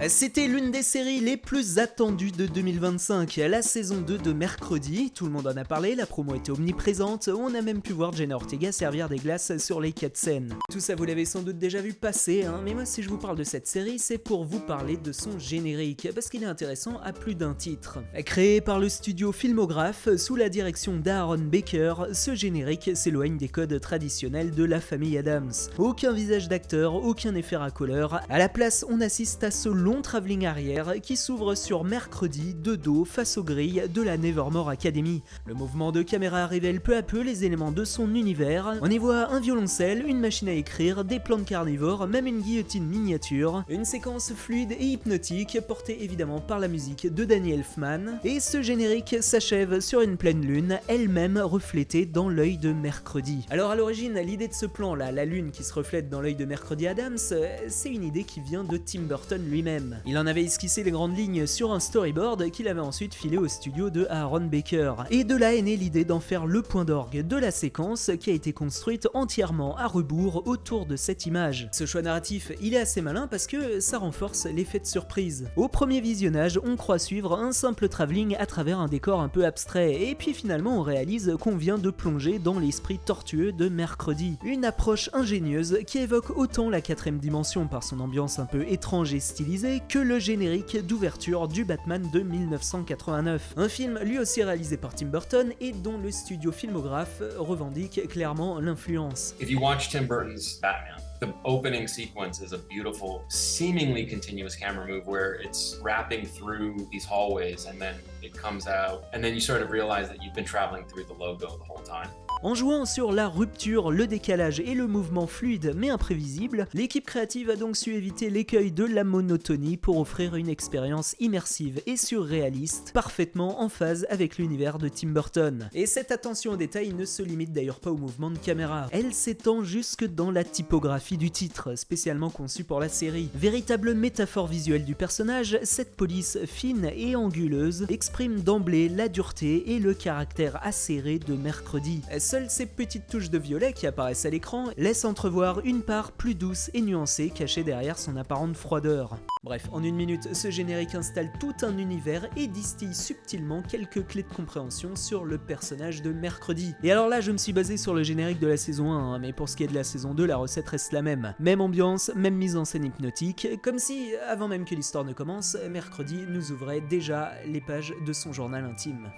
C'était l'une des séries les plus attendues de 2025, la saison 2 de Mercredi. Tout le monde en a parlé, la promo était omniprésente, on a même pu voir Jenna Ortega servir des glaces sur les cutscenes. Tout ça vous l'avez sans doute déjà vu passer, mais moi si je vous parle de cette série, c'est pour vous parler de son générique, parce qu'il est intéressant à plus d'un titre. Créé par le studio Filmograph, sous la direction d'Aaron Baker, ce générique s'éloigne des codes traditionnels de la famille Addams. Aucun visage d'acteur, aucun effet racoleur, à la place on assiste à ce long travelling arrière qui s'ouvre sur Mercredi de dos face aux grilles de la Nevermore Academy. Le mouvement de caméra révèle peu à peu les éléments de son univers. On y voit un violoncelle, une machine à écrire, des plantes carnivores, même une guillotine miniature, une séquence fluide et hypnotique portée évidemment par la musique de Danny Elfman, et ce générique s'achève sur une pleine lune, elle-même reflétée dans l'œil de Mercredi. Alors à l'origine, l'idée de ce plan là, la lune qui se reflète dans l'œil de Mercredi Addams, c'est une idée qui vient de Tim Burton lui-même. Il en avait esquissé les grandes lignes sur un storyboard qu'il avait ensuite filé au studio de Aaron Baker. Et de là est née l'idée d'en faire le point d'orgue de la séquence qui a été construite entièrement à rebours autour de cette image. Ce choix narratif, il est assez malin parce que ça renforce l'effet de surprise. Au premier visionnage, on croit suivre un simple travelling à travers un décor un peu abstrait, et puis finalement on réalise qu'on vient de plonger dans l'esprit tortueux de Mercredi. Une approche ingénieuse qui évoque autant la quatrième dimension par son ambiance un peu étrange et stylisée, que le générique d'ouverture du Batman de 1989. Un film lui aussi réalisé par Tim Burton et dont le studio Filmograph revendique clairement l'influence. If you watch Tim Burton's Batman, the opening sequence is a beautiful, seemingly continuous camera move where it's wrapping through these hallways and then it comes out and then you sort of realize that you've been traveling through the logo the whole time. En jouant sur la rupture, le décalage et le mouvement fluide mais imprévisible, l'équipe créative a donc su éviter l'écueil de la monotonie pour offrir une expérience immersive et surréaliste, parfaitement en phase avec l'univers de Tim Burton. Et cette attention aux détails ne se limite d'ailleurs pas au mouvement de caméra, elle s'étend jusque dans la typographie du titre, spécialement conçue pour la série. Véritable métaphore visuelle du personnage, cette police fine et anguleuse exprime d'emblée la dureté et le caractère acéré de Mercredi. Seules ces petites touches de violet qui apparaissent à l'écran laissent entrevoir une part plus douce et nuancée cachée derrière son apparente froideur. Bref, en une minute, ce générique installe tout un univers et distille subtilement quelques clés de compréhension sur le personnage de Mercredi. Et alors là, je me suis basé sur le générique de la saison 1, mais pour ce qui est de la saison 2, la recette reste la même. Même ambiance, même mise en scène hypnotique, comme si, avant même que l'histoire ne commence, Mercredi nous ouvrait déjà les pages de son journal intime.